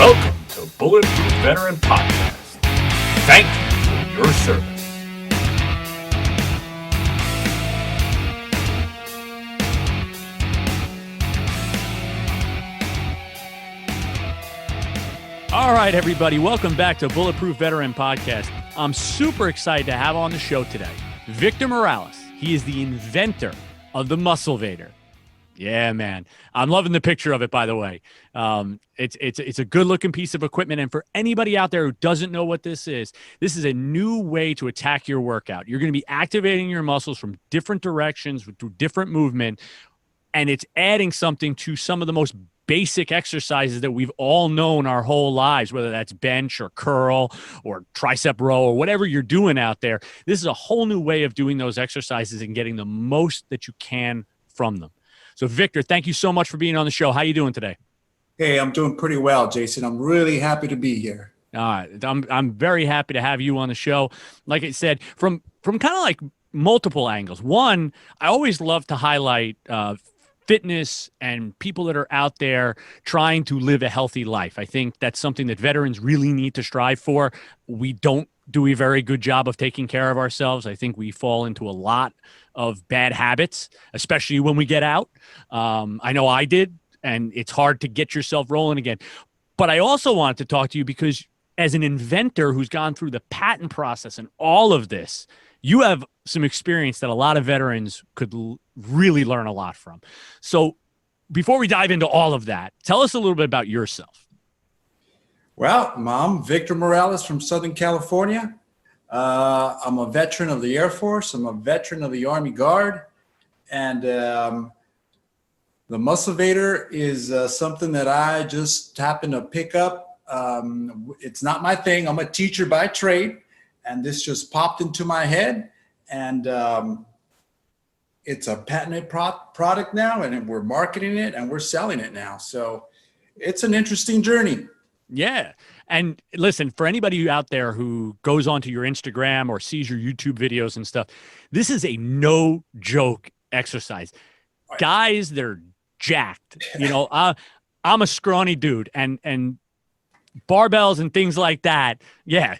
Welcome to Bulletproof Veteran Podcast. Thank you for your service. All right, everybody, welcome back to Bulletproof Veteran Podcast. I'm super excited to have on the show today Victor Morales. He is the inventor of the Musclevator. Yeah, man. I'm loving the picture of it, by the way. It's a good-looking piece of equipment, and for anybody out there who doesn't know what this is a new way to attack your workout. You're going to be activating your muscles from different directions through different movement, and it's adding something to some of the most basic exercises that we've all known our whole lives, whether that's bench or curl or tricep row or whatever you're doing out there. This is a whole new way of doing those exercises and getting the most that you can from them. So, Victor, thank you so much for being on the show. How are you doing today? Hey, I'm doing pretty well, Jason. I'm really happy to be here. All right. I'm very happy to have you on the show. Like I said, from kind of like multiple angles. One, I always love to highlight fitness and people that are out there trying to live a healthy life. I think that's something that veterans really need to strive for. We don't do a very good job of taking care of ourselves. I think we fall into a lot of bad habits, especially when we get out. I know I did, and it's hard to get yourself rolling again. But I also wanted to talk to you because as an inventor who's gone through the patent process and all of this, you have some experience that a lot of veterans could really learn a lot from. So before we dive into all of that, tell us a little bit about yourself. Well, I'm Victor Morales from Southern California. I'm a veteran of the Air Force. I'm a veteran of the Army Guard. And the Musclevator is something that I just happened to pick up. It's not my thing. I'm a teacher by trade. And this just popped into my head. And it's a patented product now. And we're marketing it and we're selling it now. So it's an interesting journey. Yeah. And listen, for anybody out there who goes onto your Instagram or sees your YouTube videos and stuff, this is a no joke exercise. Guys, they're jacked. You know, I'm a scrawny dude and barbells and things like that. Yeah.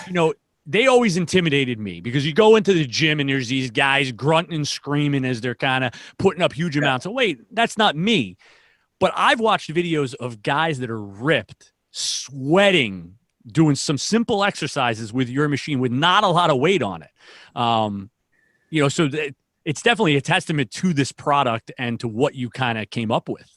You know, they always intimidated me because you go into the gym and there's these guys grunting and screaming as they're kind of putting up huge amounts of weight. That's not me. But I've watched videos of guys that are ripped, sweating, doing some simple exercises with your machine with not a lot of weight on it. You know, so it's definitely a testament to this product and to what you kind of came up with.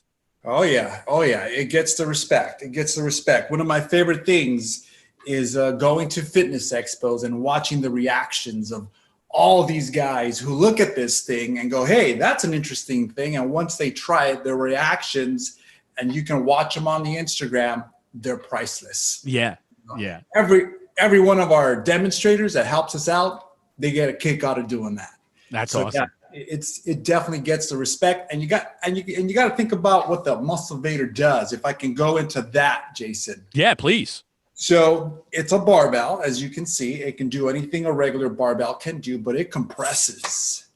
Oh, yeah. Oh, yeah. It gets the respect. It gets the respect. One of my favorite things is going to fitness expos and watching the reactions of all these guys who look at this thing and go, hey, that's an interesting thing. And once they try it, their reactions, and you can watch them on the Instagram, they're priceless. Yeah. Yeah. Every one of our demonstrators that helps us out, they get a kick out of doing that. That's awesome. Yeah, it definitely gets the respect. And you got to think about what the Musclevator does. If I can go into that, Jason. Yeah, please. So it's a barbell, as you can see. It can do anything a regular barbell can do, but it compresses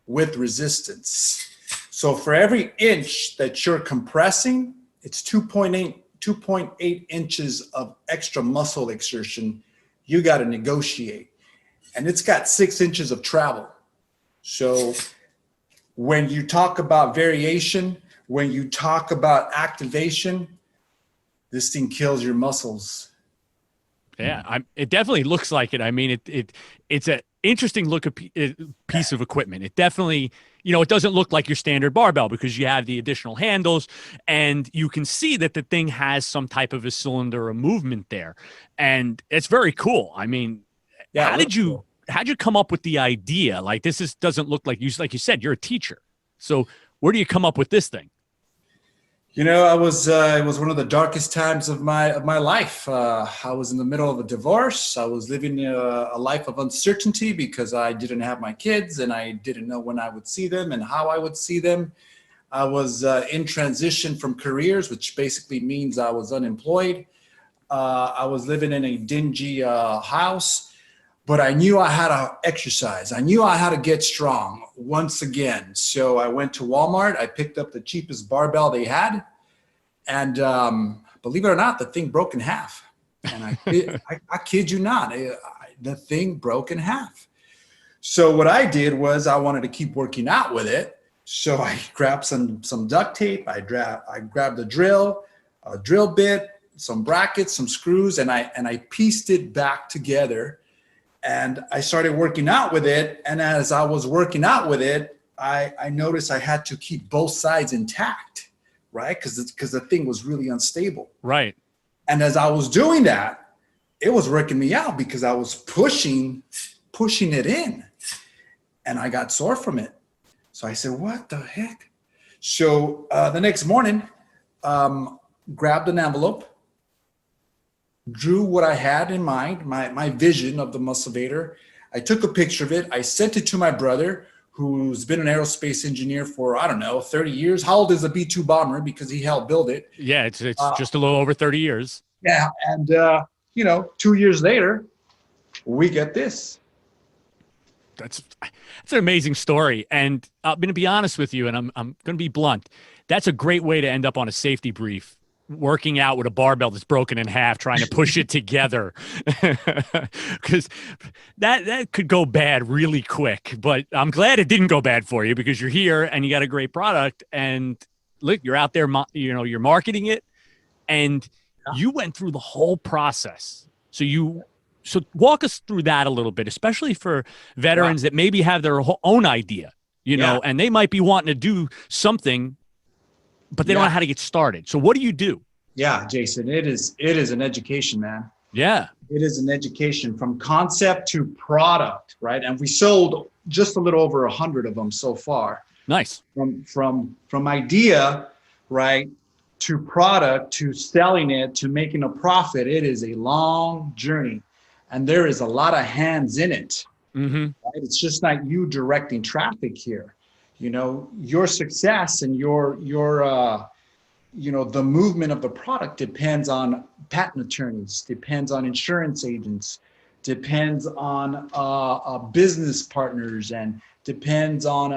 with resistance. So for every inch that you're compressing, it's 2.8 inches of extra muscle exertion you got to negotiate. And it's got 6 inches of travel. So when you talk about variation, when you talk about activation, this thing kills your muscles. Yeah, it definitely looks like it. I mean, it's an interesting piece of equipment. It definitely, you know, it doesn't look like your standard barbell because you have the additional handles and you can see that the thing has some type of a cylinder or movement there. And it's very cool. I mean, yeah, how'd you come up with the idea? Like doesn't look like you said, you're a teacher. So where do you come up with this thing? You know, it was one of the darkest times of my life. I was in the middle of a divorce. I was living a life of uncertainty because I didn't have my kids and I didn't know when I would see them and how I would see them. I was in transition from careers, which basically means I was unemployed. I was living in a dingy house. But I knew I had to exercise. I knew I had to get strong once again. So I went to Walmart. I picked up the cheapest barbell they had. And believe it or not, the thing broke in half. And I kid you not, the thing broke in half. So what I did was I wanted to keep working out with it. So I grabbed some duct tape. I grabbed a drill bit, some brackets, some screws, and I pieced it back together. And I started working out with it. And as I was working out with it, I noticed I had to keep both sides intact, right? Because the thing was really unstable. Right. And as I was doing that, it was working me out because I was pushing it in, and I got sore from it. So I said, what the heck? So the next morning, grabbed an envelope, drew what I had in mind, my vision of the Musclevator. I took a picture of it. I sent it to my brother, who's been an aerospace engineer for, 30 years. How old is a B-2 bomber? Because he helped build it. Yeah, it's just a little over 30 years. Yeah, and 2 years later, we get this. That's an amazing story. And I'm going to be honest with you, and I'm going to be blunt. That's a great way to end up on a safety brief, working out with a barbell that's broken in half, trying to push it together. Because that could go bad really quick. But I'm glad it didn't go bad for you, because you're here and you got a great product. And look, you're out there, you're marketing it, and you went through the whole process. So walk us through that a little bit, especially for veterans that maybe have their own idea, and they might be wanting to do something, but they don't know how to get started. So what do you do? Yeah, Jason, it is an education, man. Yeah. It is an education from concept to product, right? And we sold just a little over 100 of them so far. Nice. From idea, right, to product, to selling it, to making a profit. It is a long journey, and there is a lot of hands in it. Mm-hmm. Right? It's just not you directing traffic here. Your success and your the movement of the product depends on patent attorneys, depends on insurance agents, depends on business partners, and depends on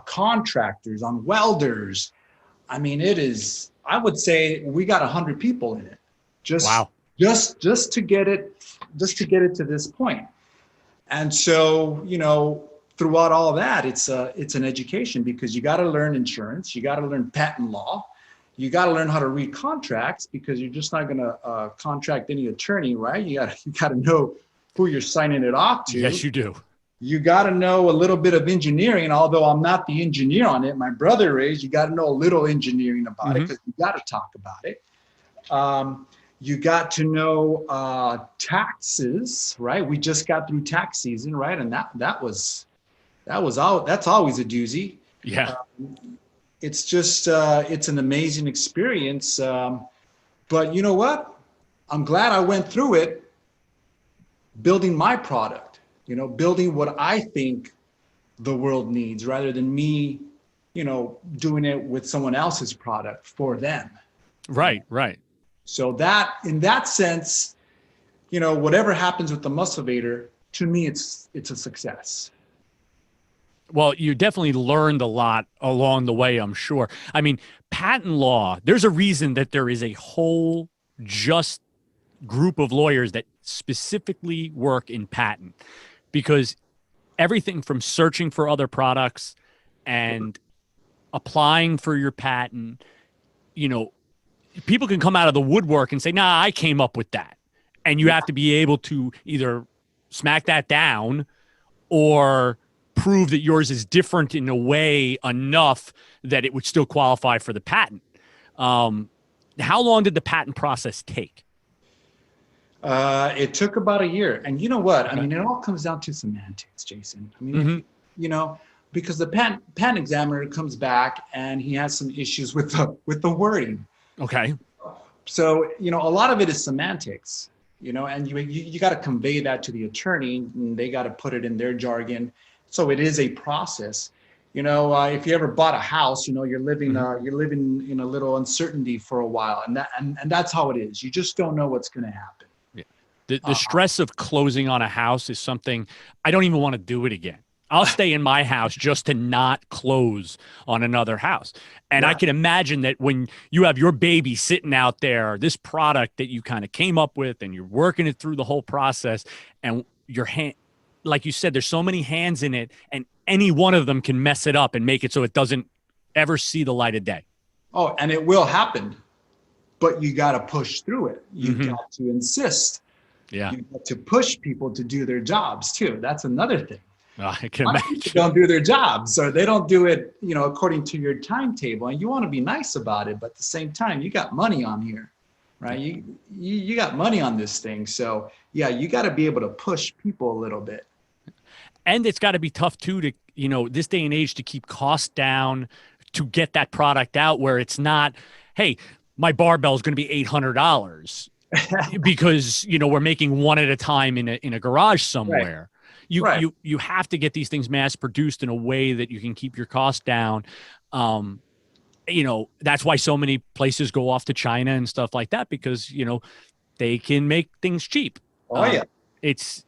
contractors, on welders. I mean, I would say we got 100 people in it. Just to get it to this point. And so, throughout all of that, it's an education, because you got to learn insurance, you got to learn patent law, you got to learn how to read contracts, because you're just not going to contract any attorney, right? You got to know who you're signing it off to. Yes, you do. You got to know a little bit of engineering, although I'm not the engineer on it. My brother is. You got to know a little engineering about it, because you got to talk about it. You got to know taxes, right? We just got through tax season, right? And that's always a doozy. Yeah. It's just it's an amazing experience. But you know what? I'm glad I went through it, building my product. Building what I think the world needs, rather than me, doing it with someone else's product for them. Right. So that, in that sense, whatever happens with the Musclevator, to me, it's a success. Well, you definitely learned a lot along the way, I'm sure. I mean, patent law, there's a reason that there is a whole just group of lawyers that specifically work in patent, because everything from searching for other products and applying for your patent, people can come out of the woodwork and say, nah, I came up with that. And you have to be able to either smack that down or prove that yours is different in a way enough that it would still qualify for the patent. How long did the patent process take? It took about a year. And you know what? I mean, it all comes down to semantics, Jason. I mean, because the patent examiner comes back and he has some issues with the wording. Okay. So, a lot of it is semantics, and you got to convey that to the attorney, and they got to put it in their jargon. So it is a process. If you ever bought a house, you're living in a little uncertainty for a while, and that's how it is. You just don't know what's going to happen. The stress of closing on a house is something I don't even want to do it again. I'll stay in my house just to not close on another house. And I can imagine that when you have your baby sitting out there, this product that you kind of came up with and you're working it through the whole process, and your hand, like you said, there's so many hands in it, and any one of them can mess it up and make it so it doesn't ever see the light of day. Oh, and it will happen, but you got to push through it. You got to insist. Yeah. You got to push people to do their jobs too. That's another thing. I can imagine. They don't do their jobs, or they don't do it, according to your timetable. And you want to be nice about it, but at the same time, you got money on here, right? You got money on this thing. So yeah, you got to be able to push people a little bit. And it's got to be tough too to, this day and age, to keep costs down, to get that product out where it's not, hey, my barbell is going to be $800 because, we're making one at a time in a garage somewhere. Right. You have to get these things mass produced in a way that you can keep your costs down. That's why so many places go off to China and stuff like that, because, they can make things cheap. Oh yeah. It's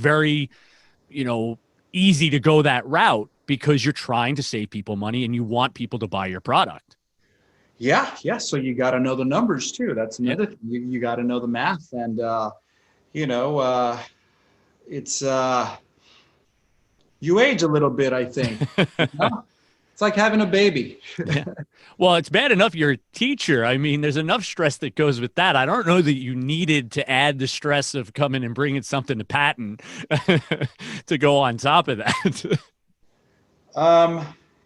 very, easy to go that route because you're trying to save people money and you want people to buy your product. Yeah. Yeah. So you got to know the numbers too. That's another thing. You got to know the math, and, it's you age a little bit, I think. It's like having a baby. Yeah. Well, it's bad enough you're a teacher. I mean, there's enough stress that goes with that. I don't know that you needed to add the stress of coming and bringing something to patent to go on top of that.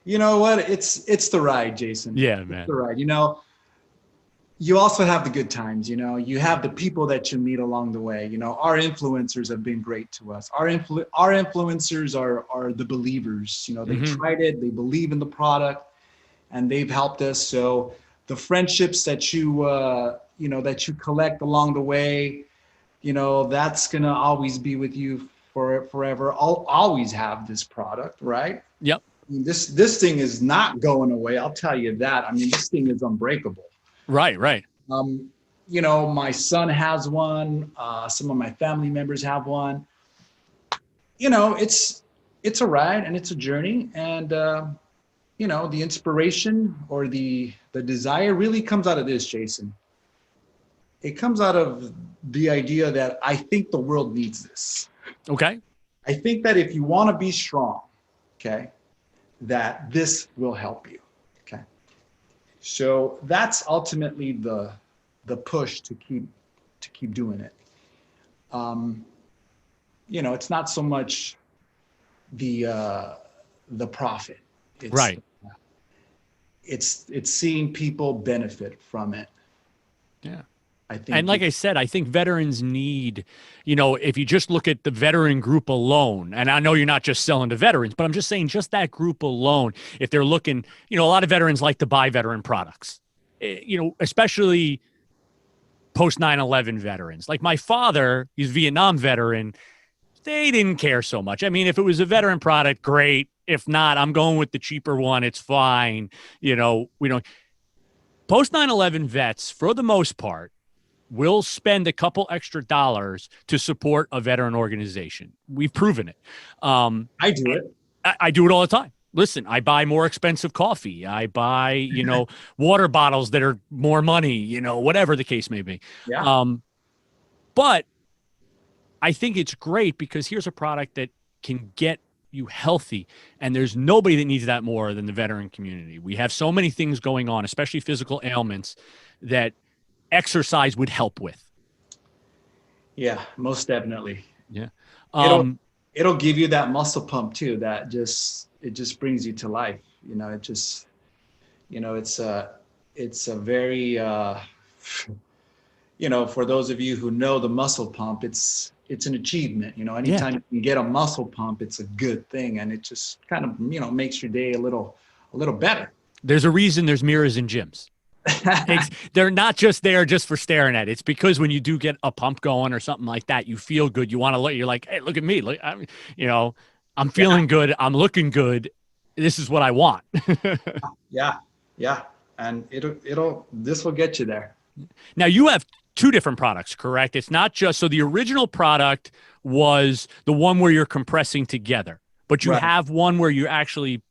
You know what? It's the ride, Jason. Yeah, man. It's the ride. You also have the good times, you have the people that you meet along the way. Our influencers have been great to us. Our influencers are the believers. They tried it, they believe in the product, and they've helped us. So the friendships that that you collect along the way, that's going to always be with you forever. I'll always have this product, right? Yep. I mean, this thing is not going away. I'll tell you that. I mean, this thing is unbreakable. Right. My son has one. Some of my family members have one. It's a ride and it's a journey. And, the inspiration or the desire really comes out of this, Jason. It comes out of the idea that I think the world needs this. Okay. I think that if you want to be strong, okay, that this will help you. So that's ultimately the push to keep doing it. It's not so much the profit. It's, right. It's seeing people benefit from it. Yeah. I think. And like I said, I think veterans need, if you just look at the veteran group alone, and I know you're not just selling to veterans, but I'm just saying just that group alone, if they're looking, a lot of veterans like to buy veteran products, especially post 9/11 veterans. Like my father, he's a Vietnam veteran. They didn't care so much. I mean, if it was a veteran product, great. If not, I'm going with the cheaper one. It's fine. We don't. Post 9/11 vets, for the most part, will spend a couple extra dollars to support a veteran organization. We've proven it. I do it. I do it all the time. Listen, I buy more expensive coffee. I buy, water bottles that are more money, whatever the case may be. Yeah. But I think it's great because here's a product that can get you healthy. And there's nobody that needs that more than the veteran community. We have so many things going on, especially physical ailments, that exercise would help with. Yeah, most definitely. Yeah. It'll give you that muscle pump too. It just brings you to life. It's a very, for those of you who know the muscle pump, it's an achievement. Anytime you can get a muscle pump, it's a good thing. And it just kind of, makes your day a little better. There's a reason there's mirrors in gyms. They're not just there just for staring at it. It's because when you do get a pump going or something like that, you feel good. You want to look, you're like, hey, look at me. Look, I'm feeling good. I'm looking good. This is what I want. Yeah. And this will get you there. Now you have two different products, correct? It's not just, so the original product was the one where you're compressing together, but you Right. have one where you actually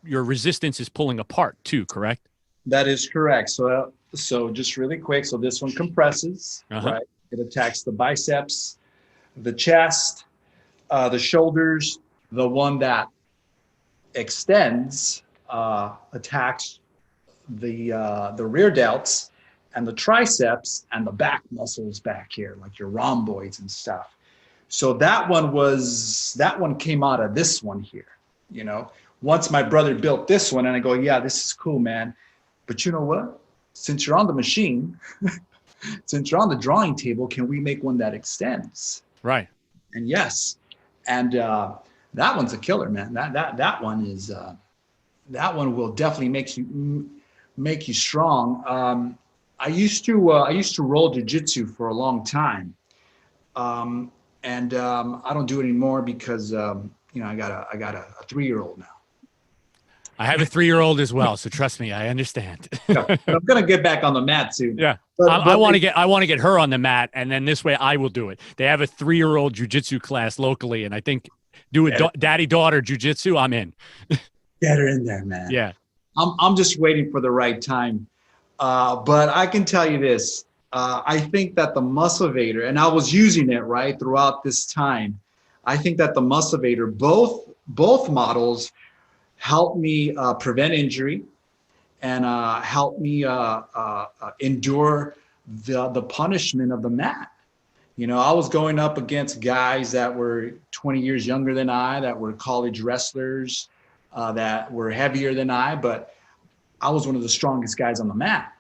your resistance is pulling apart too, correct? That is correct. So just really quick. So this one compresses, right? It attacks the biceps, the chest, the shoulders. The one that extends attacks the rear delts and the triceps and the back muscles back here, like your rhomboids and stuff. So that one came out of this one here. You know, once my brother built this one, and I go, yeah, this is cool, man. But you know what? Since you're on the machine, since you're on the drawing table, can we make one that extends? Right. And yes, and that one's a killer, man. That one is that one will definitely make you strong. I used to roll jiu-jitsu for a long time, and I don't do it anymore because you know, I got a 3-year-old now. I have a 3-year-old as well, so trust me, I understand. Yeah, I'm gonna get back on the mat soon. Yeah, but I want to get her on the mat, and then this way I will do it. They have a 3-year-old jiu-jitsu class locally, and I think do a daddy-daughter jiu-jitsu. I'm in. Get her in there, man. Yeah, I'm just waiting for the right time. But I can tell you this. I think that the Musclevator, and I was using it right throughout this time. I think that the Musclevator, both models, help me prevent injury and help me endure the punishment of the mat. You know, I was going up against guys that were 20 years younger than I, that were college wrestlers, that were heavier than I, but I was one of the strongest guys on the mat.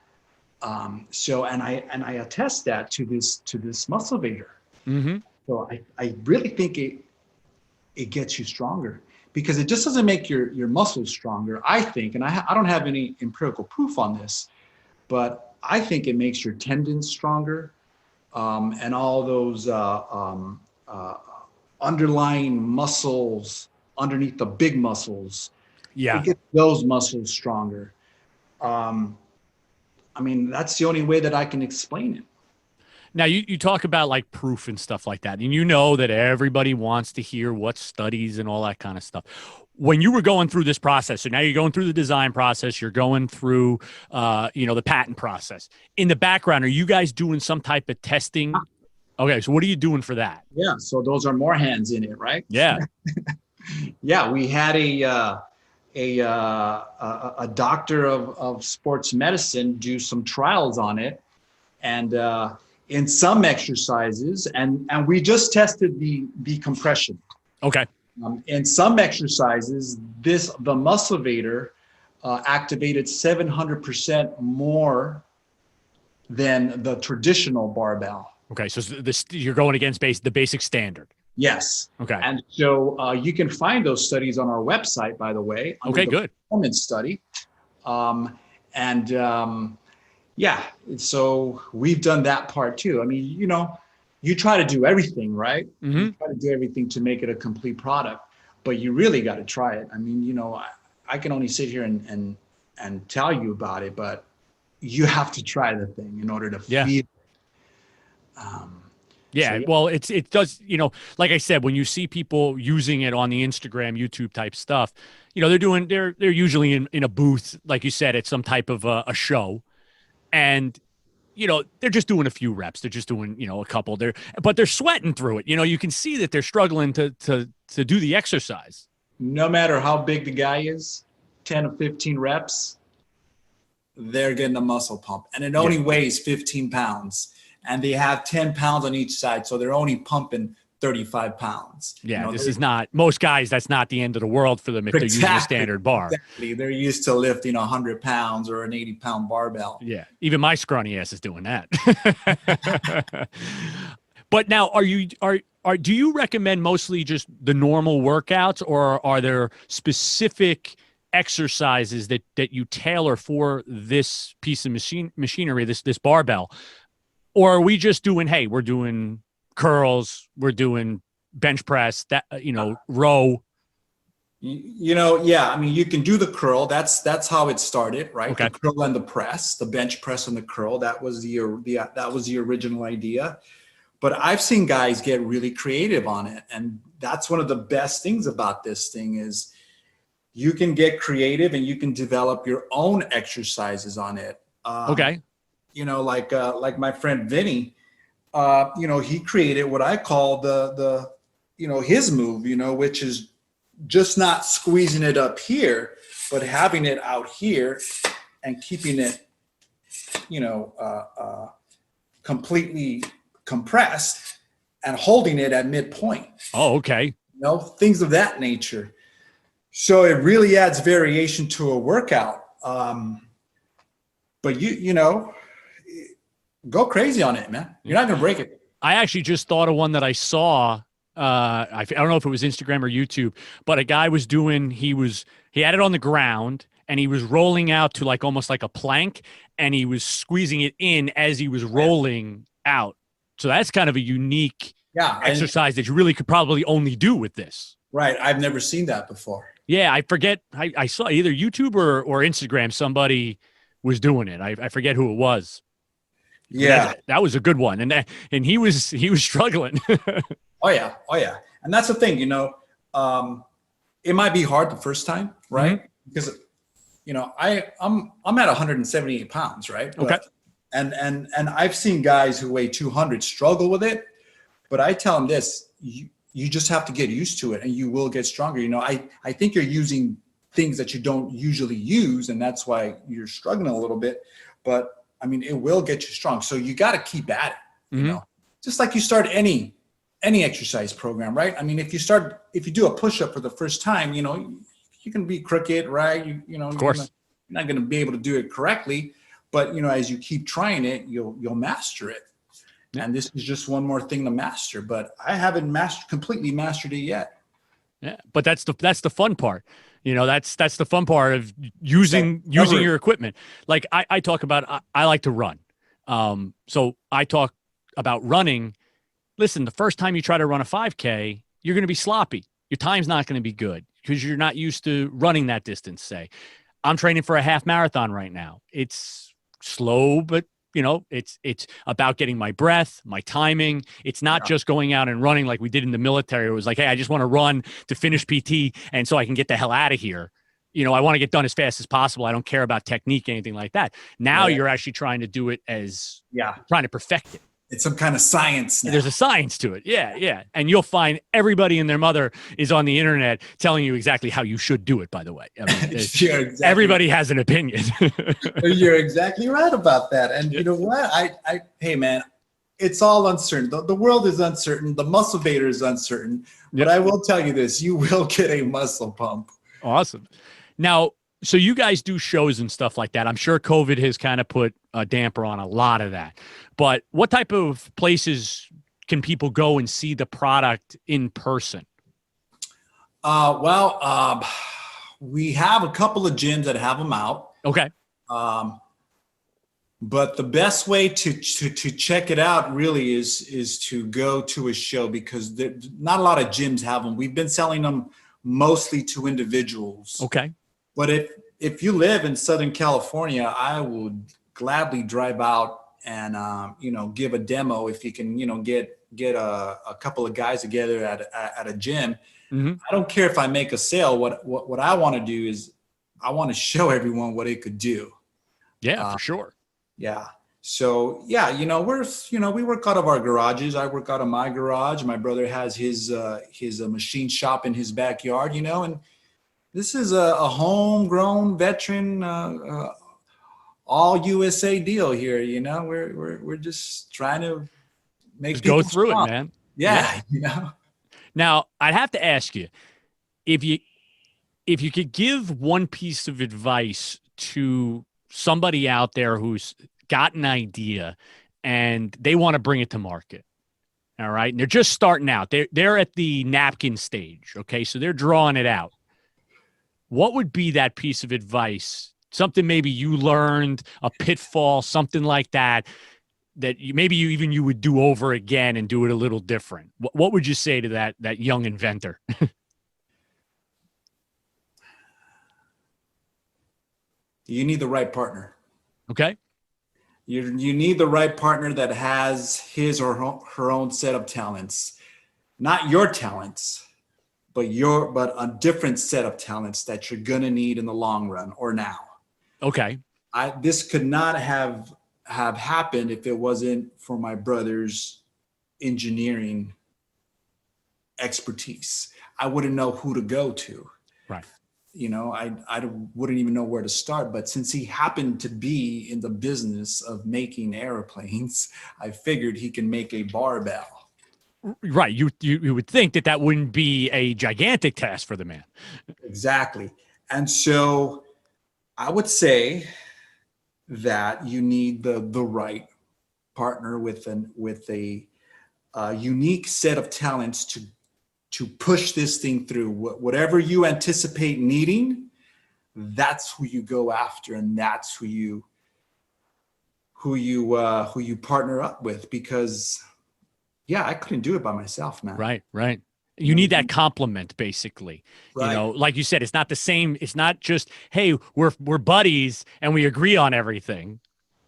So I attest that to this Musclevator. mm-hmm. So I really think it gets you stronger, because it just doesn't make your muscles stronger, I think, and I don't have any empirical proof on this, but I think it makes your tendons stronger, and all those underlying muscles underneath the big muscles. Yeah, it gets those muscles stronger. I mean, that's the only way that I can explain it. Now, you talk about like proof and stuff like that, and you know that everybody wants to hear what studies and all that kind of stuff. When you were going through this process, so now you're going through the design process, you're going through, the patent process. In the background, are you guys doing some type of testing? Okay, so what are you doing for that? Yeah, so those are more hands in it, right? Yeah. Yeah, we had a doctor of sports medicine do some trials on it, and in some exercises, and we just tested the compression. Okay. In some exercises, the Musclevator activated 700% more than the traditional barbell. Okay, so you're going against the basic standard. Yes. Okay. And so you can find those studies on our website, by the way. Okay, good. Performance study. Yeah, so we've done that part too. I mean, you know, you try to do everything, right? Mm-hmm. You try to do everything to make it a complete product, but you really got to try it. I mean, you know, I can only sit here and tell you about it, but you have to try the thing in order to feel it. Yeah, well, it does, you know, like I said, when you see people using it on the Instagram, YouTube type stuff, you know, they're usually in a booth, like you said, at some type of a show. And, you know, they're just doing a few reps. They're just doing, you know, a couple but they're sweating through it. You know, you can see that they're struggling to do the exercise. No matter how big the guy is, 10 or 15 reps, they're getting a muscle pump, and it only weighs 15 pounds. And they have 10 pounds on each side, so they're only pumping 35 pounds. Yeah, you know, this is not, most guys, that's not the end of the world for them if they're using a standard bar. Exactly. They're used to lifting 100 pounds or an 80-pound barbell. Yeah, even my scrawny ass is doing that. But now, do you recommend mostly just the normal workouts, or are there specific exercises that you tailor for this piece of machinery, this barbell? Or are we just doing, hey, we're doing curls, we're doing bench press, that, you know, row? You know, yeah, I mean, you can do the curl. That's how it started, right? Okay. The curl and the press, the bench press and the curl. That was the original idea. But I've seen guys get really creative on it. And that's one of the best things about this thing is you can get creative and you can develop your own exercises on it. Okay. Like my friend Vinny, he created what I call the his move, which is just not squeezing it up here, but having it out here and keeping it, completely compressed and holding it at midpoint. Oh, okay. Things of that nature. So it really adds variation to a workout. But go crazy on it, man. You're not going to break it. I actually just thought of one that I saw. I don't know if it was Instagram or YouTube, but a guy was doing, he had it on the ground and he was rolling out to like almost like a plank and he was squeezing it in as he was rolling out. So that's kind of a unique exercise that you really could probably only do with this. Right. I've never seen that before. Yeah. I forget. I saw either YouTube or Instagram. Somebody was doing it. I forget who it was. Yeah. That was a good one. And he was struggling. Oh yeah. And that's the thing, it might be hard the first time, right? Mm-hmm. Because, I'm at 178 pounds, right? But, okay. And I've seen guys who weigh 200 struggle with it, but I tell them this, you just have to get used to it and you will get stronger. I think you're using things that you don't usually use and that's why you're struggling a little bit, but I mean, it will get you strong. So you got to keep at it, mm-hmm. Just like you start any exercise program, right? I mean, if you do a push-up for the first time, you can be crooked, right? Of course. You're not going to be able to do it correctly, but as you keep trying it, you'll master it. Yeah. And this is just one more thing to master, but I haven't completely mastered it yet. Yeah, but that's the fun part. That's the fun part of using your equipment. Like I talk about, I like to run. So I talk about running. Listen, the first time you try to run a 5K, you're going to be sloppy. Your time's not going to be good because you're not used to running that distance, say. I'm training for a half marathon right now. It's slow, but it's about getting my breath, my timing. It's not just going out and running like we did in the military. It was like, hey, I just want to run to finish PT and so I can get the hell out of here. I want to get done as fast as possible. I don't care about technique, anything like that. Now you're actually trying to do it as trying to perfect it. It's some kind of science now. There's a science to it. Yeah. And you'll find everybody and their mother is on the internet telling you exactly how you should do it, by the way. I mean, everybody has an opinion. You're exactly right about that. And you know what? Hey, man, it's all uncertain. The world is uncertain. The Musclevator is uncertain. But I will tell you this, you will get a muscle pump. Awesome. Now, so you guys do shows and stuff like that. I'm sure COVID has kind of put a damper on a lot of that. But what type of places can people go and see the product in person? We have a couple of gyms that have them out. Okay. But the best way to check it out really is to go to a show because not a lot of gyms have them. We've been selling them mostly to individuals. Okay. But if you live in Southern California, I would gladly drive out and give a demo if you can get a couple of guys together at a gym. Mm-hmm. I don't care if I make a sale. What I want to do is I want to show everyone what it could do. Yeah, for sure. Yeah. So we work out of our garages. I work out of my garage. My brother has his machine shop in his backyard. And this is a homegrown veteran, all USA deal here. We're just trying to make people go through strong. It, man. Yeah. Now I'd have to ask you if you could give one piece of advice to somebody out there who's got an idea and they want to bring it to market. All right. And they're just starting out. They're at the napkin stage. Okay. So they're drawing it out. What would be that piece of advice? Something maybe you learned, a pitfall, something like that you would do over again and do it a little different. What would you say to that young inventor? You need the right partner. Okay. You need the right partner that has his or her own set of talents, not your talents, but a different set of talents that you're gonna need in the long run or now. Okay. This could not have happened if it wasn't for my brother's engineering expertise. I wouldn't know who to go to. Right. I wouldn't even know where to start. But since he happened to be in the business of making airplanes, I figured he can make a barbell. Right. You would think that wouldn't be a gigantic task for the man. Exactly. And so I would say that you need the right partner with a unique set of talents to push this thing through. Whatever you anticipate needing, that's who you go after, and that's who you partner up with. Because I couldn't do it by myself, man. Right. You need that compliment, basically. Right. Like you said, it's not the same. It's not just, hey, we're buddies and we agree on everything.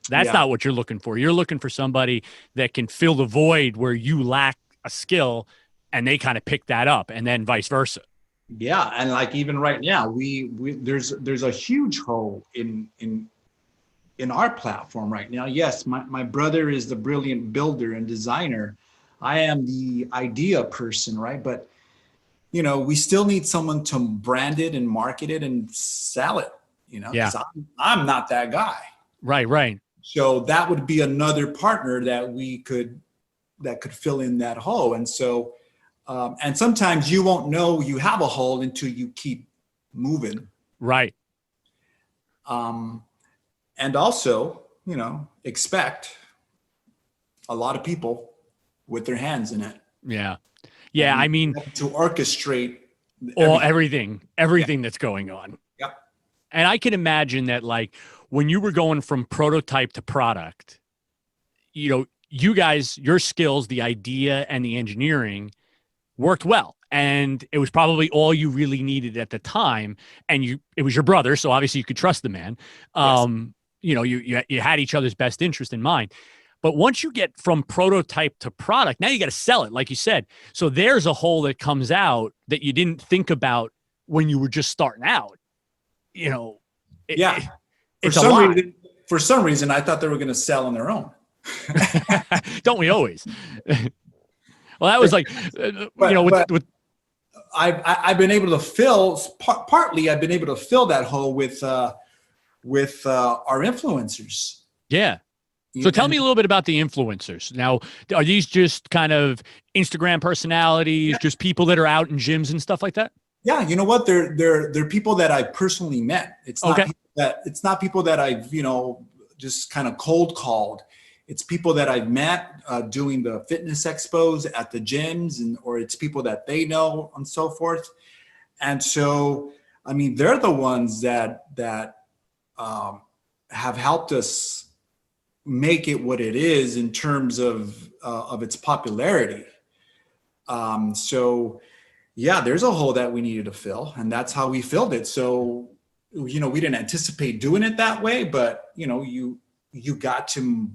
That's not what you're looking for. You're looking for somebody that can fill the void where you lack a skill, and they kind of pick that up, and then vice versa. Yeah, and like even right now, there's a huge hole in our platform right now. Yes, my brother is the brilliant builder and designer. I am the idea person, right? But we still need someone to brand it and market it and sell it. Because I'm not that guy. Right. So that would be another partner that could fill in that hole. And so, and sometimes you won't know you have a hole until you keep moving. Right. And also, expect a lot of people with their hands in it. Yeah. I mean, to orchestrate everything that's going on. Yep. And I can imagine that, like, when you were going from prototype to product, you guys, your skills, the idea and the engineering worked well. And it was probably all you really needed at the time. And it was your brother, so obviously you could trust the man. Yes. You had each other's best interest in mind. But once you get from prototype to product, now you got to sell it, like you said. So there's a hole that comes out that you didn't think about when you were just starting out. For some reason, I thought they were going to sell on their own. Don't we always? Well, that was like, I've been able to partly I've been able to fill that hole with our influencers. Yeah. So tell me a little bit about the influencers. Now, are these just kind of Instagram personalities, just people that are out in gyms and stuff like that? Yeah, you know what? They're people that I personally met. It's not people that I've just kind of cold called. It's people that I've met doing the fitness expos at the gyms, or it's people that they know and so forth. And so, I mean, they're the ones that have helped us make it what it is in terms of its popularity. So yeah, there's a hole that we needed to fill, and that's how we filled it. So, we didn't anticipate doing it that way, but you got to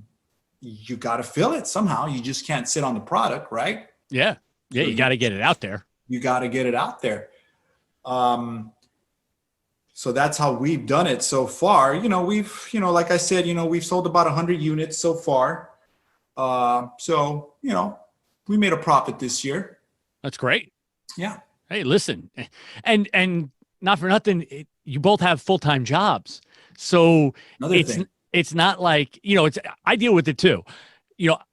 fill it somehow. You just can't sit on the product, right? Yeah. Yeah. You got to get it out there. You got to get it out there. So that's how we've done it so far. We've, like I said, we've sold about 100 units so far. So, we made a profit this year. That's great. Yeah. Hey, listen, and not for nothing, you both have full-time jobs. So it's not like, I deal with it too.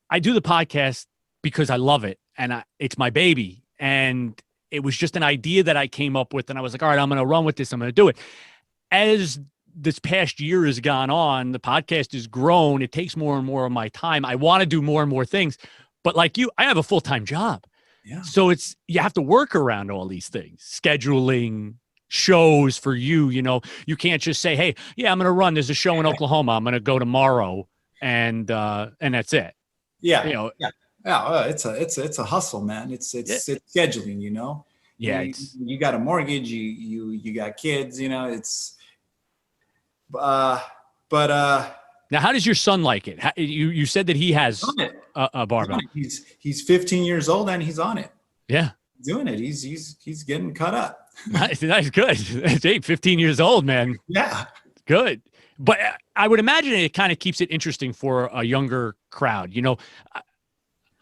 I do the podcast because I love it, and it's my baby. And it was just an idea that I came up with, and I was like, all right, I'm going to run with this. I'm going to do it. As this past year has gone on, the podcast has grown. It takes more and more of my time. I want to do more and more things, but like you, I have a full-time job. Yeah. So you have to work around all these things, scheduling shows for you. You can't just say, hey, yeah, I'm going to run. There's a show in Oklahoma. I'm going to go tomorrow. And that's it. Yeah. Yeah. It's a hustle, man. It's scheduling, Yeah. You got a mortgage, you got kids, but Now, how does your son like it? You said that he has On it. a barbell. He's 15 years old and he's on it. Yeah. Doing it. He's getting cut up. Nice, good. Hey, 15 years old, man. Yeah. Good. But I would imagine it kind of keeps it interesting for a younger crowd. You know,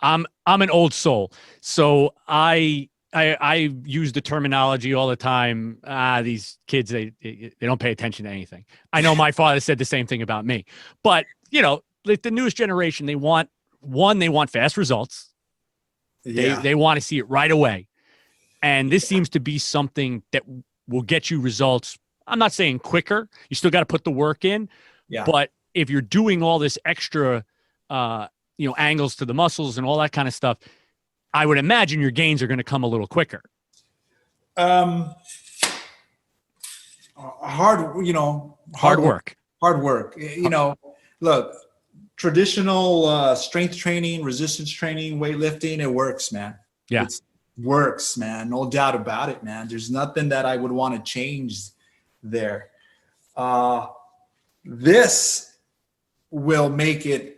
I'm an old soul, so I use the terminology all the time. These kids, they don't pay attention to anything. I know my father said the same thing about me, but you know, like the newest generation, they want fast results. Yeah. They want to see it right away. And this seems to be something that will get you results. I'm not saying quicker. You still got to put the work in. Yeah. But if you're doing all this extra, angles to the muscles and all that kind of stuff, I would imagine your gains are going to come a little quicker. Hard work. You know, look, traditional strength training, resistance training, weightlifting, it works, man. Yeah. It works, man. No doubt about it, man. There's nothing that I would want to change there. This will make it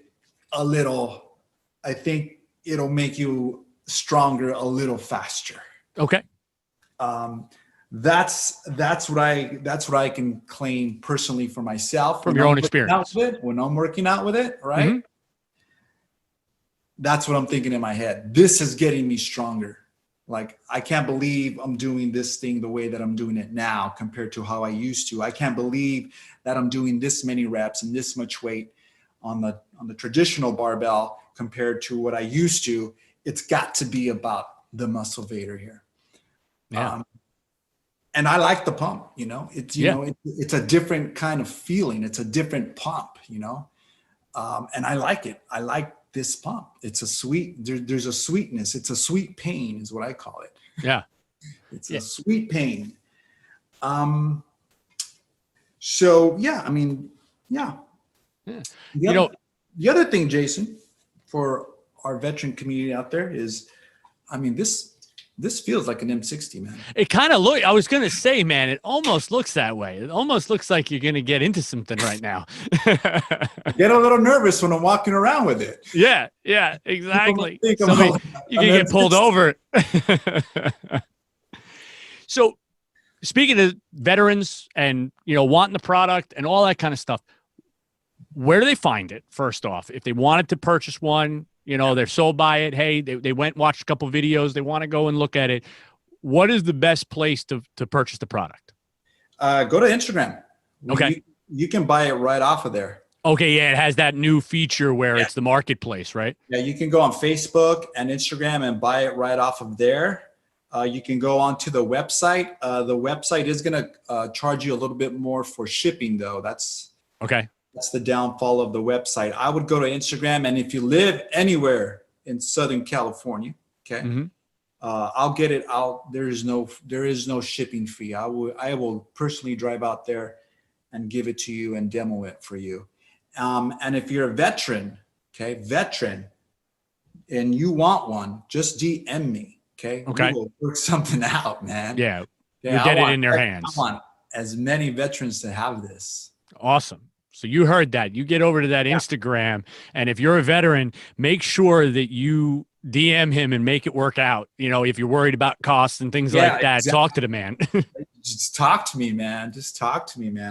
a little, I think it'll make you stronger a little faster. Okay. That's what I can claim personally for myself from your own experience. When I'm working out with it, right? Mm-hmm. That's what I'm thinking in my head. This is getting me stronger. Like, I can't believe I'm doing this thing the way that I'm doing it now compared to how I used to. I can't believe that I'm doing this many reps and this much weight on the traditional barbell compared to what I used to. It's got to be about the Musclevator here. Yeah. And I like the pump, you know, it's a different kind of feeling. It's a different pump, you know, and I like it. I like this pump. It's a sweet, there's a sweetness. It's a sweet pain is what I call it. Yeah. It's a sweet pain. So yeah, I mean, yeah. The other thing, Jason, for our veteran community out there is, I mean, this feels like an M60, man. It kind of I was going to say, man, it almost looks that way. It almost looks like you're going to get into something right now. Get a little nervous when I'm walking around with it. Yeah, exactly. You can get pulled over. So speaking of veterans and, you know, wanting the product and all that kind of stuff, where do they find it? First off, if they wanted to purchase one, you know, they're sold by it. Hey, they went and watched a couple of videos. They want to go and look at it. What is the best place to purchase the product? Go to Instagram. Okay. You can buy it right off of there. Okay. Yeah. It has that new feature where it's the marketplace, right? Yeah. You can go on Facebook and Instagram and buy it right off of there. You can go onto the website. The website is going to charge you a little bit more for shipping, though. That's the downfall of the website. I would go to Instagram, and if you live anywhere in Southern California, okay, I'll get it out. There is no shipping fee. I will personally drive out there and give it to you and demo it for you. And if you're a veteran, and you want one, just DM me, okay? We will work something out, man. Yeah, we'll get it in their hands. I want as many veterans to have this. Awesome. So you heard that. You get over to that Instagram, and if you're a veteran, make sure that you DM him and make it work out. You know, if you're worried about costs and things like that, talk to the man. Just talk to me, man.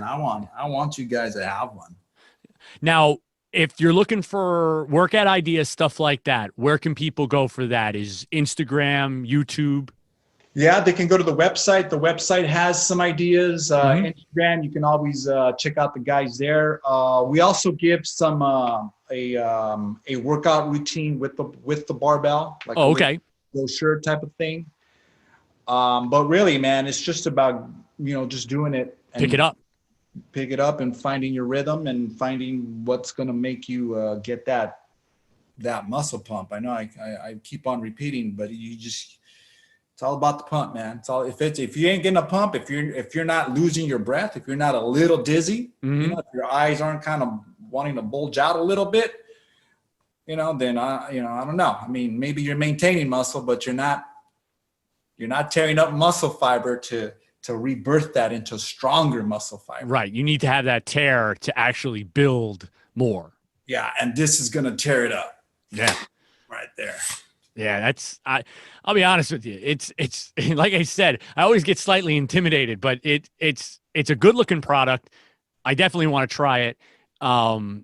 I want you guys to have one. Now, if you're looking for workout ideas, stuff like that, where can people go for that? Is Instagram, YouTube? Yeah, they can go to the website. The website has some ideas. Instagram, you can always check out the guys there. We also give some a workout routine with the barbell, like a brochure type of thing. But really, man, it's just about, you know, just doing it. And pick it up and finding your rhythm and finding what's going to make you get that muscle pump. I know I keep on repeating, but it's all about the pump, man. It's all, if you ain't getting a pump, if you're not losing your breath, if you're not a little dizzy, you know, if your eyes aren't kind of wanting to bulge out a little bit, you know, then I don't know. I mean, maybe you're maintaining muscle, but you're not tearing up muscle fiber to rebirth that into stronger muscle fiber. Right. You need to have that tear to actually build more. Yeah, and this is gonna tear it up. Yeah. Right there. Yeah, I'll be honest with you. It's like I said, I always get slightly intimidated, but it's a good looking product. I definitely want to try it. I've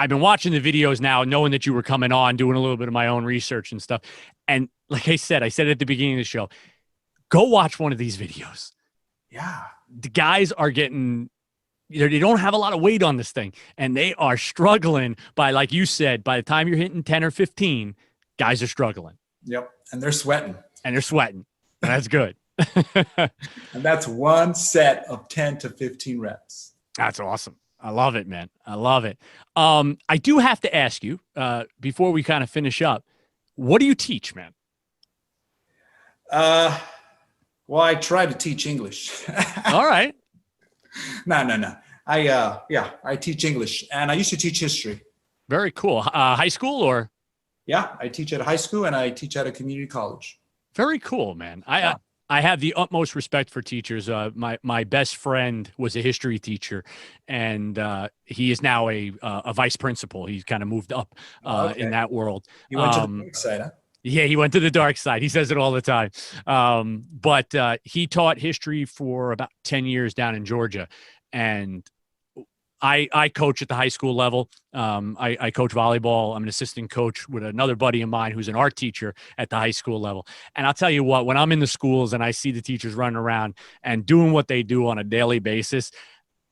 been watching the videos now, knowing that you were coming on, doing a little bit of my own research and stuff. And like I said it at the beginning of the show, go watch one of these videos. Yeah. The guys are getting, they don't have a lot of weight on this thing, and they are struggling by, like you said, by the time you're hitting 10 or 15, guys are struggling. Yep. And they're sweating. And that's good. And that's one set of 10 to 15 reps. That's awesome. I love it, man. I love it. I do have to ask you, before we kind of finish up, what do you teach, man? Well, I try to teach English. All right. No. I teach English, and I used to teach history. Very cool. High school or? Yeah, I teach at a high school and I teach at a community college. Very cool, man. I have the utmost respect for teachers. My best friend was a history teacher, and he is now a vice principal. He's kind of moved up in that world. You went to the dark side, huh? Yeah, he went to the dark side. He says it all the time. But he taught history for about 10 years down in Georgia. And I coach at the high school level. I coach volleyball. I'm an assistant coach with another buddy of mine who's an art teacher at the high school level. And I'll tell you what, when I'm in the schools and I see the teachers running around and doing what they do on a daily basis,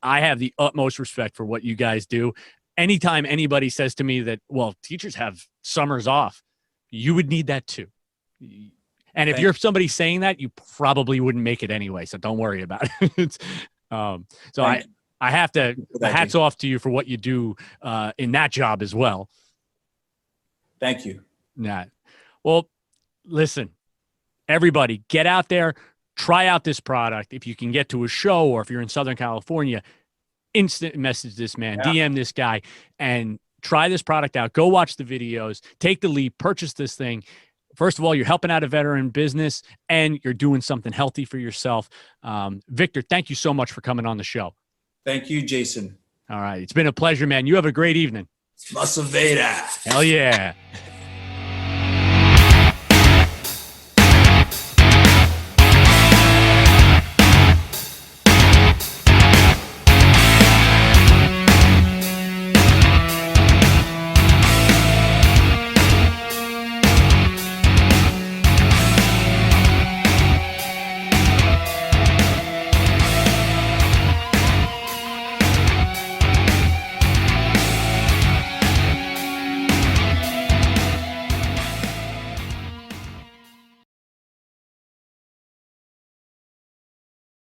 I have the utmost respect for what you guys do. Anytime anybody says to me that, well, teachers have summers off, you would need that too. And if you're somebody saying that, you probably wouldn't make it anyway. So don't worry about it. I have to, hats off to you for what you do in that job as well. Thank you. Nah. Well, listen, everybody get out there, try out this product. If you can get to a show or if you're in Southern California, instant message this man, DM this guy, and try this product out. Go watch the videos, take the leap, purchase this thing. First of all, you're helping out a veteran business and you're doing something healthy for yourself. Victor, thank you so much for coming on the show. Thank you, Jason. All right. It's been a pleasure, man. You have a great evening. Musclevator. Hell yeah.